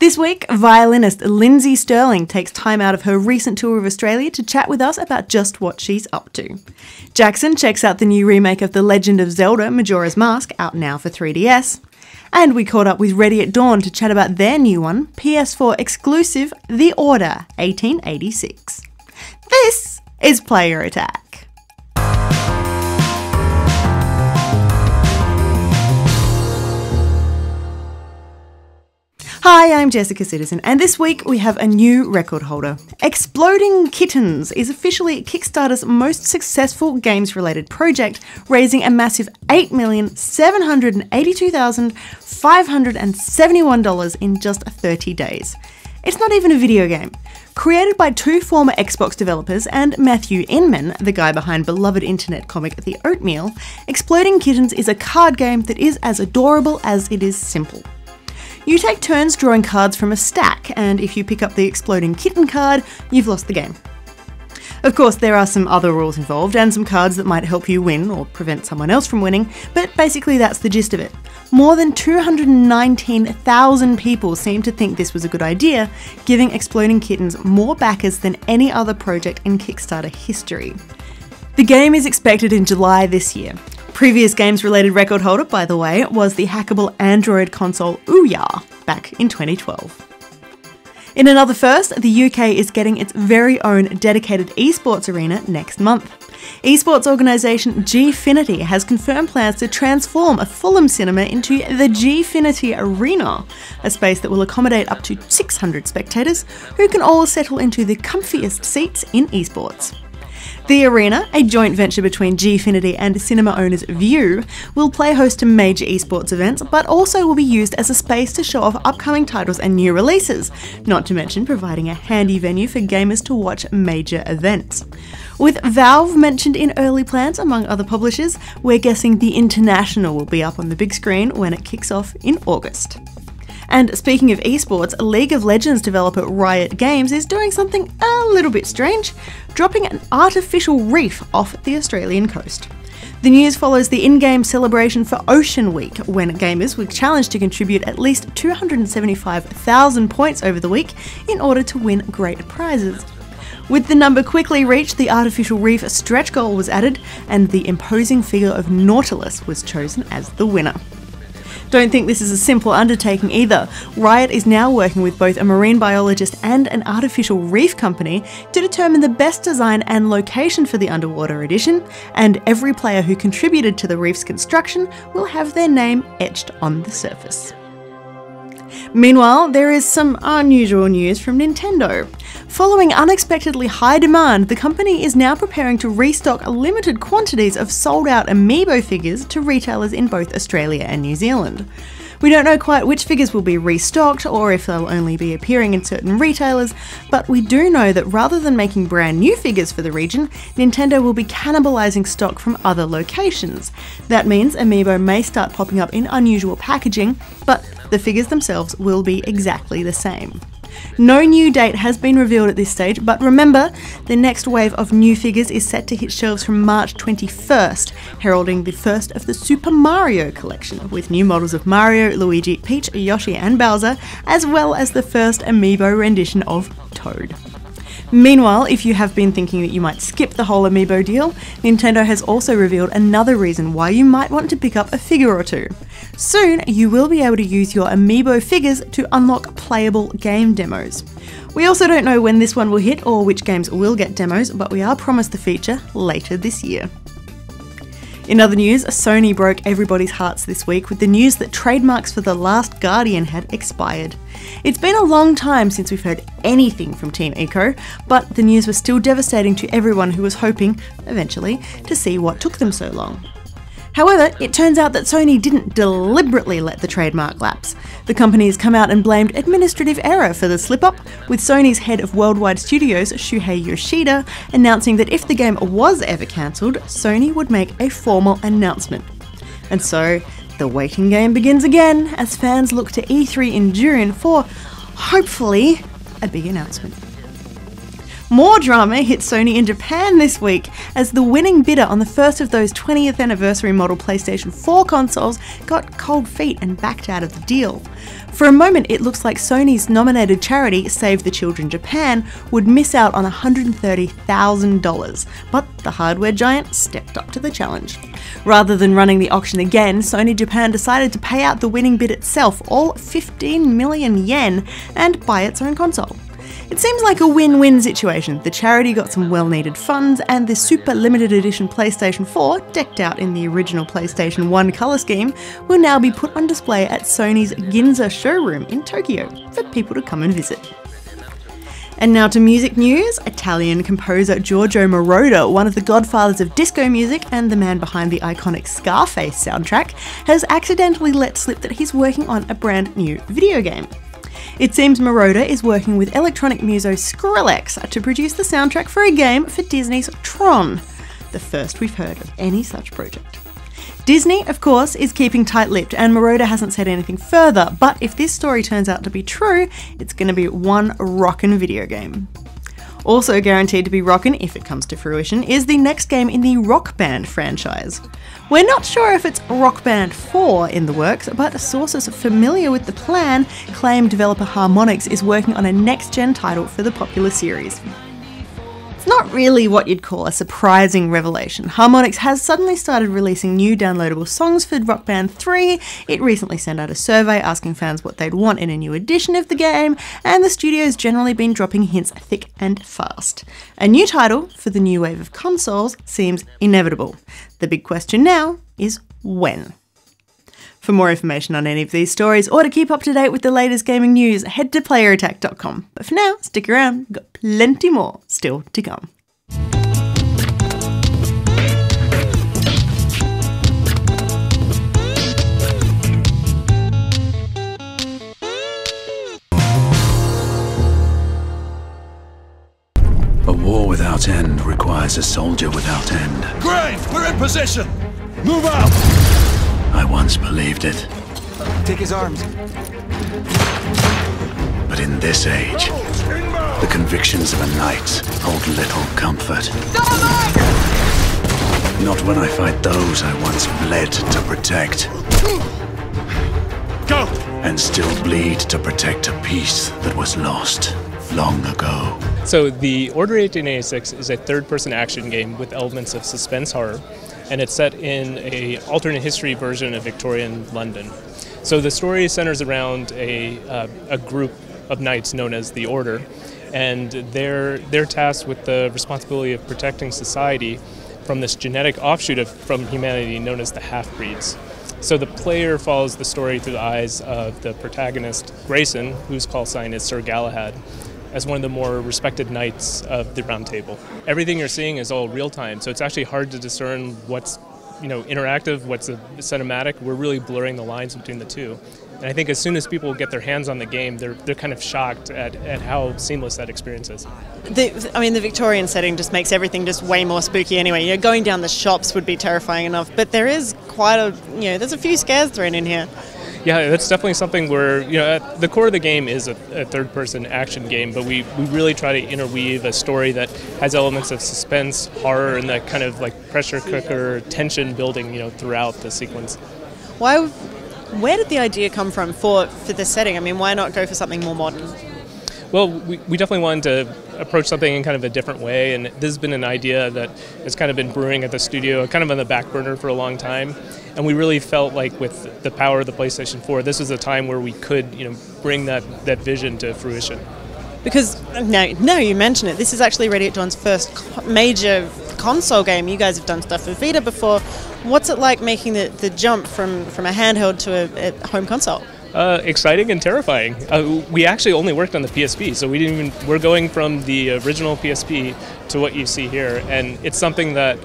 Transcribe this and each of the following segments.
This week, violinist Lindsey Stirling takes time out of her recent tour of Australia to chat with us about just what she's up to. Jackson checks out the new remake of The Legend of Zelda, Majora's Mask, out now for 3DS. And we caught up with Ready at Dawn to chat about their new one, PS4 exclusive, The Order 1886. This is Player Attack. Hi, I'm Jessica Citizen, and this week we have a new record holder. Exploding Kittens is officially Kickstarter's most successful games-related project, raising a massive $8,782,571 in just 30 days. It's not even a video game. Created by two former Xbox developers and Matthew Inman, the guy behind beloved internet comic The Oatmeal, Exploding Kittens is a card game that is as adorable as it is simple. You take turns drawing cards from a stack, and if you pick up the Exploding Kitten card, you've lost the game. Of course, there are some other rules involved, and some cards that might help you win or prevent someone else from winning, but basically that's the gist of it. More than 219,000 people seem to think this was a good idea, giving Exploding Kittens more backers than any other project in Kickstarter history. The game is expected in July this year. Previous games-related record holder, by the way, was the hackable Android console Ouya back in 2012. In another first, the UK is getting its very own dedicated esports arena next month. Esports organisation Gfinity has confirmed plans to transform a Fulham cinema into the Gfinity Arena, a space that will accommodate up to 600 spectators who can all settle into the comfiest seats in esports. The arena, a joint venture between Gfinity and cinema owners View, will play host to major esports events, but also will be used as a space to show off upcoming titles and new releases, not to mention providing a handy venue for gamers to watch major events. With Valve mentioned in early plans among other publishers, we're guessing the International will be up on the big screen when it kicks off in August. And speaking of esports, League of Legends developer Riot Games is doing something a little bit strange, dropping an artificial reef off the Australian coast. The news follows the in-game celebration for Ocean Week, when gamers were challenged to contribute at least 275,000 points over the week in order to win great prizes. With the number quickly reached, the artificial reef stretch goal was added, and the imposing figure of Nautilus was chosen as the winner. Don't think this is a simple undertaking either. Riot is now working with both a marine biologist and an artificial reef company to determine the best design and location for the underwater edition, and every player who contributed to the reef's construction will have their name etched on the surface. Meanwhile, there is some unusual news from Nintendo. Following unexpectedly high demand, the company is now preparing to restock limited quantities of sold-out Amiibo figures to retailers in both Australia and New Zealand. We don't know quite which figures will be restocked or if they'll only be appearing in certain retailers, but we do know that rather than making brand new figures for the region, Nintendo will be cannibalising stock from other locations. That means Amiibo may start popping up in unusual packaging, but the figures themselves will be exactly the same. No new date has been revealed at this stage, but remember, the next wave of new figures is set to hit shelves from March 21st, heralding the first of the Super Mario collection, with new models of Mario, Luigi, Peach, Yoshi and Bowser, as well as the first Amiibo rendition of Toad. Meanwhile, if you have been thinking that you might skip the whole Amiibo deal, Nintendo has also revealed another reason why you might want to pick up a figure or two. Soon, you will be able to use your Amiibo figures to unlock playable game demos. We also don't know when this one will hit or which games will get demos, but we are promised the feature later this year. In other news, Sony broke everybody's hearts this week with the news that trademarks for The Last Guardian had expired. It's been a long time since we've heard anything from Team Ico, but the news was still devastating to everyone who was hoping, eventually, to see what took them so long. However, it turns out that Sony didn't deliberately let the trademark lapse. The company has come out and blamed administrative error for the slip-up, with Sony's head of worldwide studios, Shuhei Yoshida, announcing that if the game was ever cancelled, Sony would make a formal announcement. And so, the waiting game begins again, as fans look to E3 in June for, hopefully, a big announcement. More drama hit Sony in Japan this week, as the winning bidder on the first of those 20th anniversary model PlayStation 4 consoles got cold feet and backed out of the deal. For a moment, it looks like Sony's nominated charity, Save the Children Japan, would miss out on $130,000, but the hardware giant stepped up to the challenge. Rather than running the auction again, Sony Japan decided to pay out the winning bid itself, all 15 million yen, and buy its own console. It seems like a win-win situation. The charity got some well-needed funds, and the super limited edition PlayStation 4, decked out in the original PlayStation 1 colour scheme, will now be put on display at Sony's Ginza showroom in Tokyo for people to come and visit. And now to music news. Italian composer Giorgio Moroder, one of the godfathers of disco music and the man behind the iconic Scarface soundtrack, has accidentally let slip that he's working on a brand new video game. It seems Majora is working with electronic muso Skrillex to produce the soundtrack for a game for Disney's Tron, the first we've heard of any such project. Disney, of course, is keeping tight-lipped, and Majora hasn't said anything further, but if this story turns out to be true, it's going to be one rockin' video game. Also guaranteed to be rockin', if it comes to fruition, is the next game in the Rock Band franchise. We're not sure if it's Rock Band 4 in the works, but sources familiar with the plan claim developer Harmonix is working on a next-gen title for the popular series. It's not really what you'd call a surprising revelation. Harmonix has suddenly started releasing new downloadable songs for Rock Band 3, it recently sent out a survey asking fans what they'd want in a new edition of the game, and the studio's generally been dropping hints thick and fast. A new title for the new wave of consoles seems inevitable. The big question now is when? For more information on any of these stories, or to keep up to date with the latest gaming news, head to playerattack.com. But for now, stick around, we've got plenty more still to come. A war without end requires a soldier without end. Gray, we're in position! Move out! I once believed it. Take his arms. But in this age, the convictions of a knight hold little comfort. Not when I fight those I once bled to protect. Go! And still bleed to protect a peace that was lost long ago. So the Order 1886 is a third-person action game with elements of suspense horror, and it's set in a alternate history version of Victorian London. So the story centers around a group of knights known as the Order, and they're tasked with the responsibility of protecting society from this genetic offshoot from humanity known as the half-breeds. So the player follows the story through the eyes of the protagonist, Grayson, whose call sign is Sir Galahad, as one of the more respected knights of the Round Table. Everything you're seeing is all real-time, so it's actually hard to discern what's interactive, what's a cinematic. We're really blurring the lines between the two. And I think as soon as people get their hands on the game, they're kind of shocked at how seamless that experience is. The Victorian setting just makes everything just way more spooky anyway. Going down the shops would be terrifying enough, but there is there's a few scares thrown in here. Yeah, that's definitely something where, at the core of the game is a third-person action game, but we really try to interweave a story that has elements of suspense, horror, and that kind of like pressure cooker tension building, throughout the sequence. Where did the idea come from for this setting? I mean, why not go for something more modern? Well, we definitely wanted to approach something in kind of a different way, and this has been an idea that has kind of been brewing at the studio, kind of on the back burner for a long time. And we really felt like with the power of the PlayStation 4, this was a time where we could, bring that vision to fruition. Because, now you mention it, this is actually Radiant Dawn's first major console game. You guys have done stuff for Vita before. What's it like making the jump from a handheld to a home console? Exciting and terrifying. We actually only worked on the PSP, so we're going from the original PSP to what you see here, and it's something that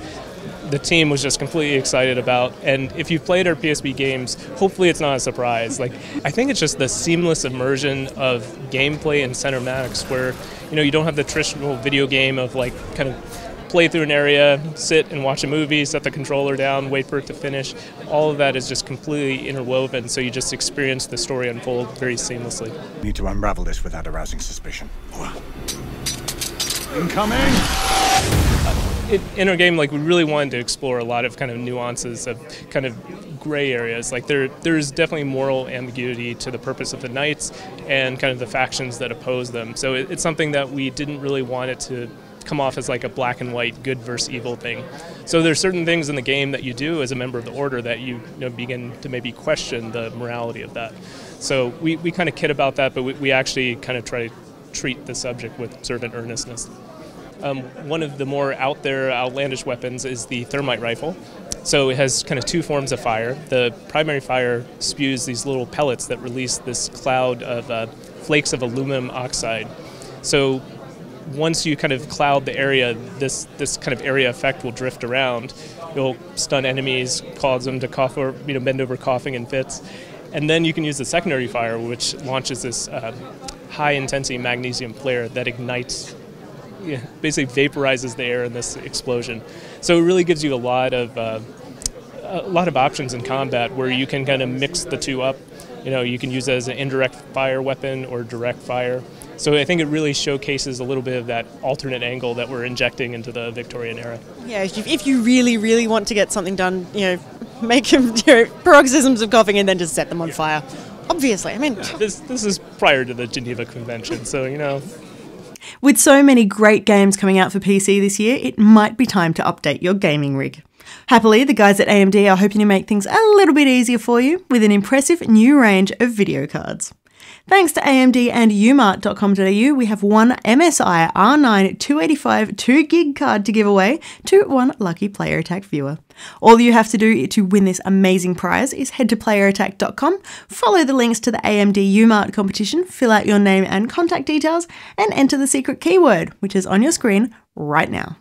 the team was just completely excited about. And if you've played our PSP games, hopefully it's not a surprise. I think it's just the seamless immersion of gameplay and cinematics where, you don't have the traditional video game of kind of play through an area, sit and watch a movie, set the controller down, wait for it to finish. All of that is just completely interwoven, so you just experience the story unfold very seamlessly. Need to unravel this without arousing suspicion. Incoming! In our game, like, we really wanted to explore a lot of kind of nuances of kind of gray areas. Like, there's definitely moral ambiguity to the purpose of the knights and kind of the factions that oppose them. So it's something that we didn't really want it to come off as like a black and white good versus evil thing. So there's certain things in the game that you do as a member of the order that you know, begin to maybe question the morality of that. So we kind of kid about that, but we actually kind of try to treat the subject with sort of an earnestness. One of the more out there, outlandish weapons is the thermite rifle. So it has kind of two forms of fire. The primary fire spews these little pellets that release this cloud of flakes of aluminum oxide. So once you kind of cloud the area, this kind of area effect will drift around. It'll stun enemies, cause them to cough or bend over coughing in fits. And then you can use the secondary fire, which launches this high-intensity magnesium flare that ignites, basically vaporizes the air in this explosion. So it really gives you a lot of options in combat where you can kind of mix the two up. You can use it as an indirect fire weapon or direct fire. So I think it really showcases a little bit of that alternate angle that we're injecting into the Victorian era. Yeah, if you really, really want to get something done, make them paroxysms of coughing and then just set them on fire. Obviously, I mean... This is prior to the Geneva Convention, so, With so many great games coming out for PC this year, it might be time to update your gaming rig. Happily, the guys at AMD are hoping to make things a little bit easier for you with an impressive new range of video cards. Thanks to AMD and umart.com.au, we have one MSI R9 285 2GB card to give away to one lucky Player Attack viewer. All you have to do to win this amazing prize is head to playerattack.com, follow the links to the AMD umart competition, fill out your name and contact details, and enter the secret keyword, which is on your screen right now.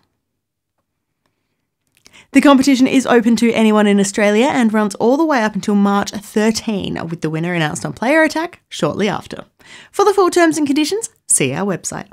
The competition is open to anyone in Australia and runs all the way up until March 13, with the winner announced on Player Attack shortly after. For the full terms and conditions, see our website.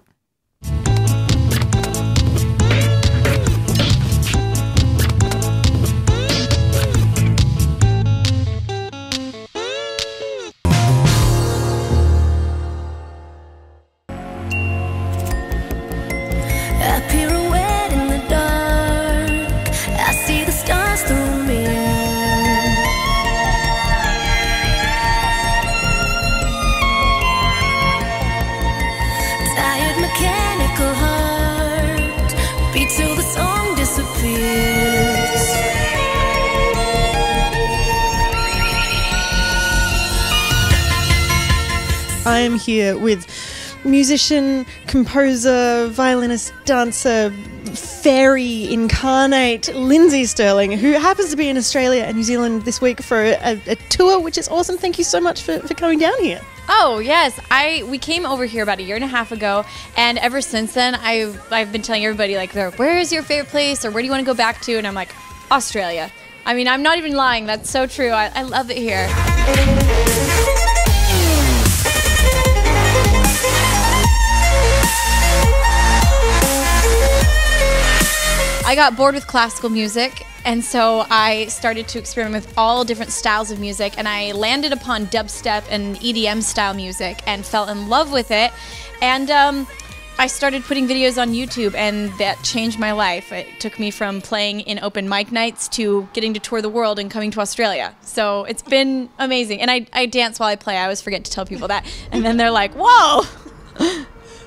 I am here with musician, composer, violinist, dancer, fairy incarnate Lindsey Stirling, who happens to be in Australia and New Zealand this week for a tour, which is awesome. Thank you so much for coming down here. Oh, yes. We came over here about 1.5 years ago, and ever since then, I've been telling everybody, like, where is your favorite place, or where do you want to go back to? And I'm like, Australia. I mean, I'm not even lying. That's so true. I love it here. I got bored with classical music, and so I started to experiment with all different styles of music, and I landed upon dubstep and EDM style music and fell in love with it. And I started putting videos on YouTube, and that changed my life. It took me from playing in open mic nights to getting to tour the world and coming to Australia. So it's been amazing. And I dance while I play. I always forget to tell people that. And then they're like, whoa!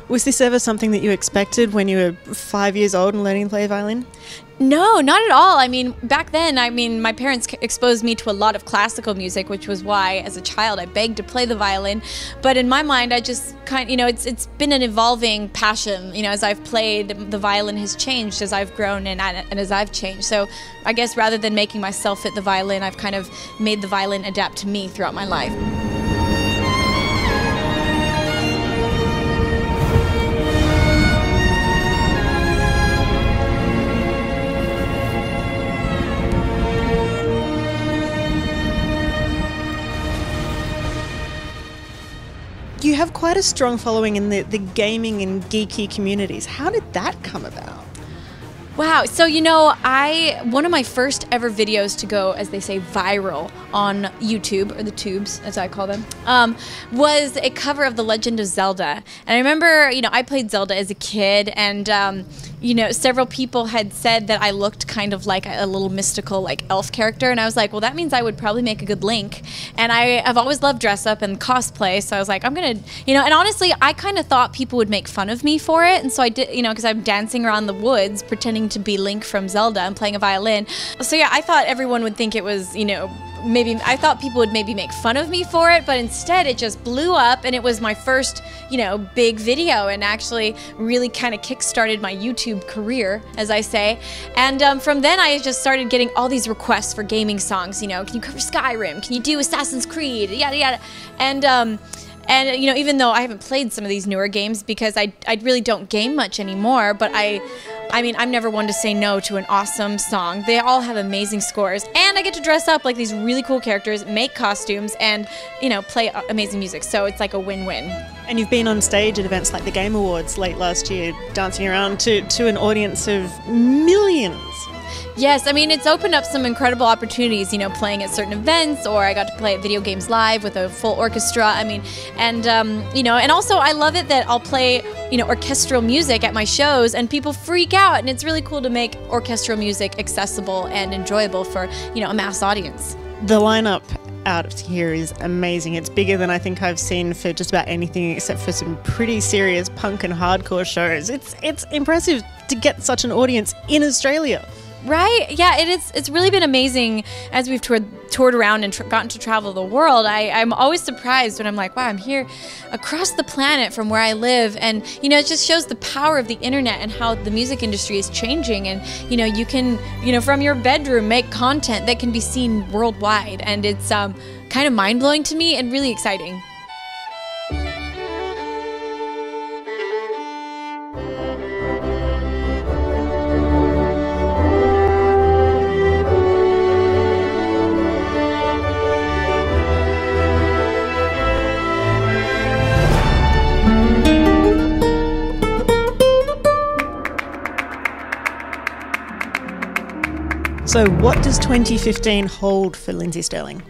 Was this ever something that you expected when you were 5 years old and learning to play violin? No, not at all. I mean, back then, my parents exposed me to a lot of classical music, which was why, as a child, I begged to play the violin. But in my mind, I just it's been an evolving passion. As I've played, the violin has changed as I've grown and as I've changed. So I guess rather than making myself fit the violin, I've kind of made the violin adapt to me throughout my life. You have quite a strong following in the gaming and geeky communities. How did that come about? Wow. So, one of my first ever videos to go, as they say, viral on YouTube, or the tubes, as I call them, was a cover of The Legend of Zelda. And I remember, you know, I played Zelda as a kid, and you know, several people had said that I looked kind of like a little mystical, like, elf character, and I was like, well, that means I would probably make a good Link. And I've always loved dress up and cosplay, so I was like, I'm gonna, you know, and honestly, I kind of thought people would make fun of me for it, and so I did, you know, because I'm dancing around the woods pretending to be Link from Zelda and playing a violin. So yeah, I thought everyone would think it was, you know, maybe I thought people would maybe make fun of me for it, but instead it just blew up, and it was my first, you know, big video, and actually really kind of kick-started my YouTube career, as I say. And from then I just started getting all these requests for gaming songs. You know, can you cover Skyrim? Can you do Assassin's Creed? Yada yada. And you know, even though I haven't played some of these newer games because I really don't game much anymore, but I mean, I'm never one to say no to an awesome song. They all have amazing scores, and I get to dress up like these really cool characters, make costumes, and, you know, play amazing music. So it's like a win-win. And you've been on stage at events like the Game Awards late last year, dancing around to an audience of millions. Yes, I mean, it's opened up some incredible opportunities, you know, playing at certain events, or I got to play at Video Games Live with a full orchestra. I mean, and, you know, and also I love it that I'll play, you know, orchestral music at my shows and people freak out, and it's really cool to make orchestral music accessible and enjoyable for, you know, a mass audience. The lineup out here is amazing. It's bigger than I think I've seen for just about anything except for some pretty serious punk and hardcore shows. It's impressive to get such an audience in Australia. Right? Yeah, it's really been amazing as we've toured around and gotten to travel the world. I'm always surprised when I'm like, wow, I'm here across the planet from where I live. And, you know, it just shows the power of the internet and how the music industry is changing. And, you know, you can, you know, from your bedroom make content that can be seen worldwide. And it's kind of mind-blowing to me and really exciting. So what does 2015 hold for Lindsey Stirling?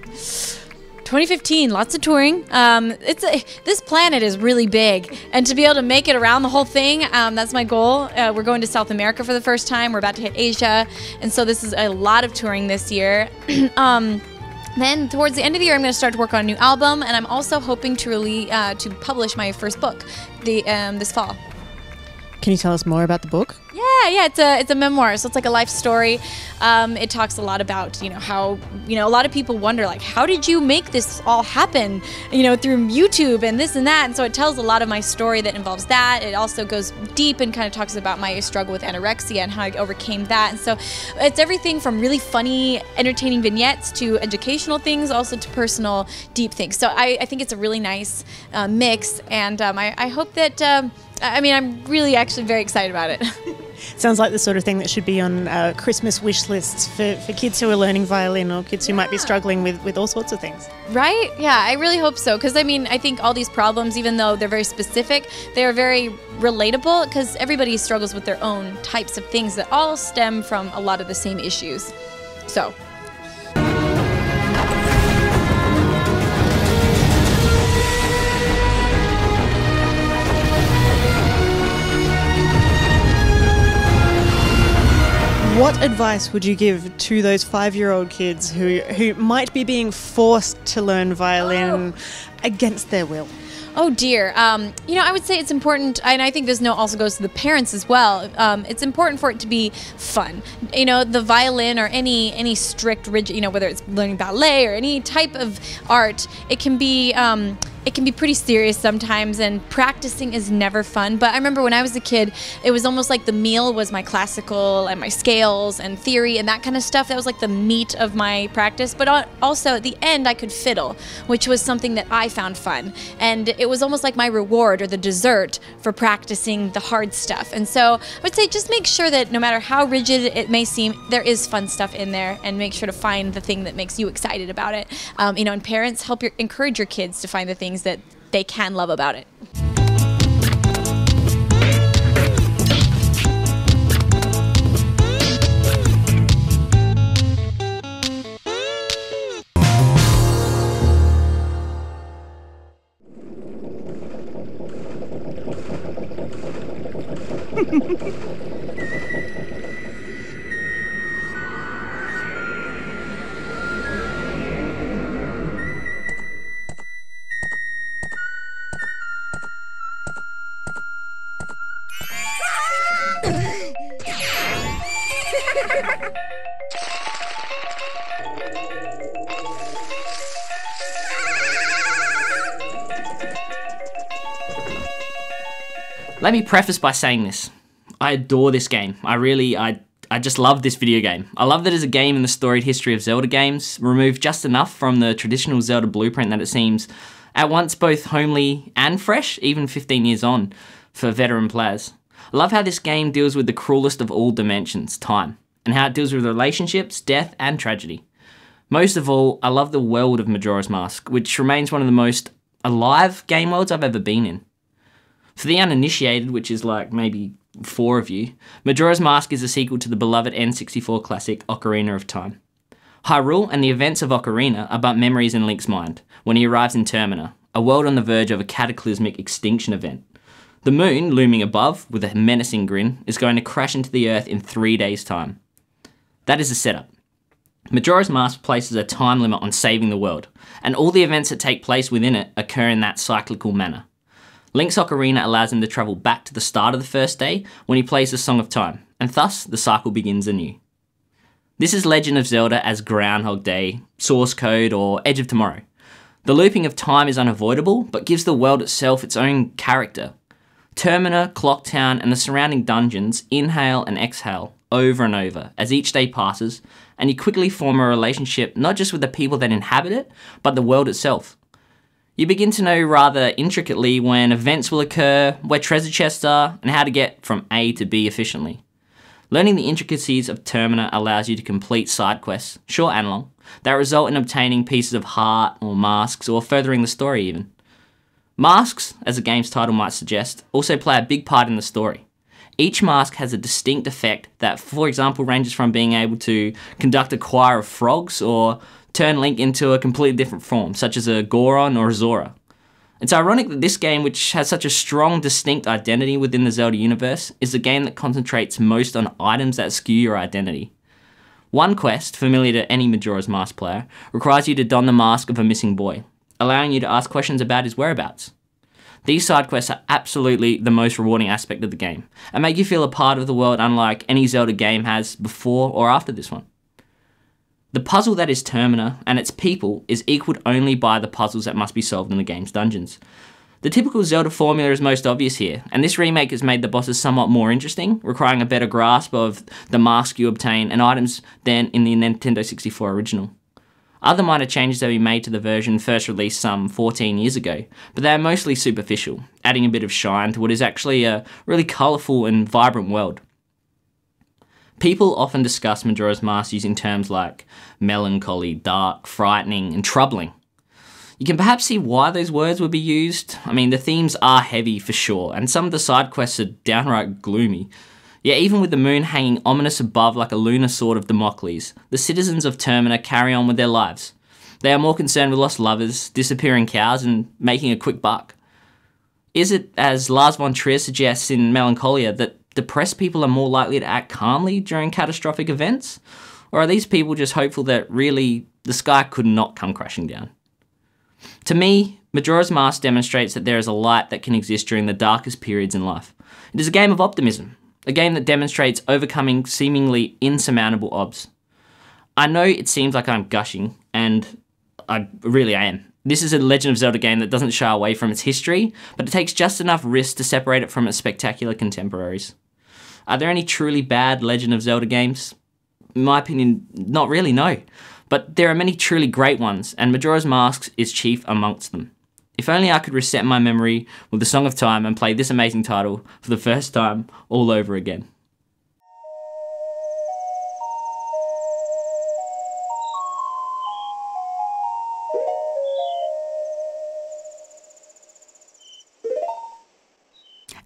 2015, lots of touring. This planet is really big, and to be able to make it around the whole thing, that's my goal. We're going to South America for the first time. We're about to hit Asia, and so this is a lot of touring this year. Then towards the end of the year, I'm going to start to work on a new album, and I'm also hoping to publish my first book this fall. Can you tell us more about the book? Yeah, it's a memoir, so it's like a life story. It talks a lot about, you know, how, you know, a lot of people wonder, like, how did you make this all happen, you know, through YouTube and this and that, and so it tells a lot of my story that involves that. It also goes deep and kind of talks about my struggle with anorexia and how I overcame that, and so it's everything from really funny, entertaining vignettes to educational things, also to personal, deep things. So I think it's a really nice mix, and I hope that, I mean, I'm really actually very excited about it. Sounds like the sort of thing that should be on Christmas wish lists for kids who are learning violin, or kids who might be struggling with all sorts of things. Right? Yeah, I really hope so. Because, I mean, I think all these problems, even though they're very specific, they are very relatable, because everybody struggles with their own types of things that all stem from a lot of the same issues. So... What advice would you give to those 5-year-old kids who might be being forced to learn violin against their will? Oh dear. You know, I would say it's important, and I think this note also goes to the parents as well. It's important for it to be fun. You know, the violin or any strict, rigid, you know, whether it's learning ballet or any type of art, it can be pretty serious sometimes, and practicing is never fun. But I remember when I was a kid, it was almost like the meal was my classical and my scales and theory and that kind of stuff. That was like the meat of my practice. But also at the end, I could fiddle, which was something that I found fun. And it was almost like my reward or the dessert for practicing the hard stuff. And so I would say just make sure that no matter how rigid it may seem, there is fun stuff in there, and make sure to find the thing that makes you excited about it. You know, and parents, encourage your kids to find the things that they can love about it. Let me preface by saying this. I adore this game. I just love this video game. I love that it's a game in the storied history of Zelda games, removed just enough from the traditional Zelda blueprint that it seems at once both homely and fresh, even 15 years on, for veteran players. I love how this game deals with the cruelest of all dimensions, time, and how it deals with relationships, death, and tragedy. Most of all, I love the world of Majora's Mask, which remains one of the most alive game worlds I've ever been in. For the uninitiated, which is like maybe 4 of you, Majora's Mask is a sequel to the beloved N64 classic Ocarina of Time. Hyrule and the events of Ocarina are but memories in Link's mind when he arrives in Termina, a world on the verge of a cataclysmic extinction event. The moon, looming above with a menacing grin, is going to crash into the earth in 3 days' time. That is the setup. Majora's Mask places a time limit on saving the world, and all the events that take place within it occur in that cyclical manner. Link's Ocarina allows him to travel back to the start of the first day when he plays the Song of Time, and thus the cycle begins anew. This is Legend of Zelda as Groundhog Day, Source Code, or Edge of Tomorrow. The looping of time is unavoidable, but gives the world itself its own character. Termina, Clocktown, and the surrounding dungeons inhale and exhale over and over as each day passes, and you quickly form a relationship not just with the people that inhabit it, but the world itself. You begin to know rather intricately when events will occur, where treasure chests are, and how to get from A to B efficiently. Learning the intricacies of Termina allows you to complete side quests, short and long, that result in obtaining pieces of heart or masks or furthering the story even. Masks, as the game's title might suggest, also play a big part in the story. Each mask has a distinct effect that, for example, ranges from being able to conduct a choir of frogs or turn Link into a completely different form, such as a Goron or a Zora. It's ironic that this game, which has such a strong, distinct identity within the Zelda universe, is the game that concentrates most on items that skew your identity. One quest, familiar to any Majora's Mask player, requires you to don the mask of a missing boy, allowing you to ask questions about his whereabouts. These side quests are absolutely the most rewarding aspect of the game, and make you feel a part of the world unlike any Zelda game has before or after this one. The puzzle that is Termina and its people is equaled only by the puzzles that must be solved in the game's dungeons. The typical Zelda formula is most obvious here, and this remake has made the bosses somewhat more interesting, requiring a better grasp of the mask you obtain and items than in the Nintendo 64 original. Other minor changes have been made to the version first released some 14 years ago, but they are mostly superficial, adding a bit of shine to what is actually a really colourful and vibrant world. People often discuss Majora's Mask using terms like melancholy, dark, frightening, and troubling. You can perhaps see why those words would be used. I mean, the themes are heavy for sure, and some of the side quests are downright gloomy. Yet even with the moon hanging ominous above like a lunar sword of Damocles, the citizens of Termina carry on with their lives. They are more concerned with lost lovers, disappearing cows, and making a quick buck. Is it, as Lars von Trier suggests in Melancholia, that depressed people are more likely to act calmly during catastrophic events? Or are these people just hopeful that really the sky could not come crashing down? To me, Majora's Mask demonstrates that there is a light that can exist during the darkest periods in life. It is a game of optimism, a game that demonstrates overcoming seemingly insurmountable odds. I know it seems like I'm gushing, and I really am. This is a Legend of Zelda game that doesn't shy away from its history, but it takes just enough risk to separate it from its spectacular contemporaries. Are there any truly bad Legend of Zelda games? In my opinion, not really, no. But there are many truly great ones, and Majora's Mask is chief amongst them. If only I could reset my memory with the Song of Time and play this amazing title for the first time all over again.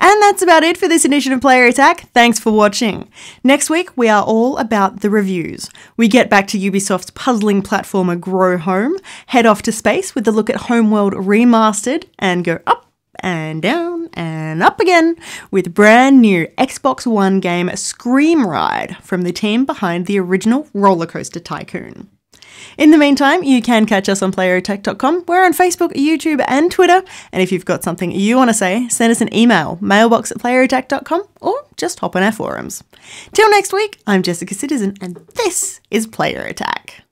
And that's about it for this edition of Player Attack. Thanks for watching. Next week, we are all about the reviews. We get back to Ubisoft's puzzling platformer Grow Home, head off to space with a look at Homeworld Remastered, and go up and down and up again with brand new Xbox One game Scream Ride from the team behind the original Roller Coaster Tycoon. In the meantime, you can catch us on playerotech.com. We're on Facebook, YouTube, and Twitter. And if you've got something you want to say, send us an email, mailbox@playerotech.com, or just hop on our forums. Till next week, I'm Jessica Citizen, and this is Player Attack.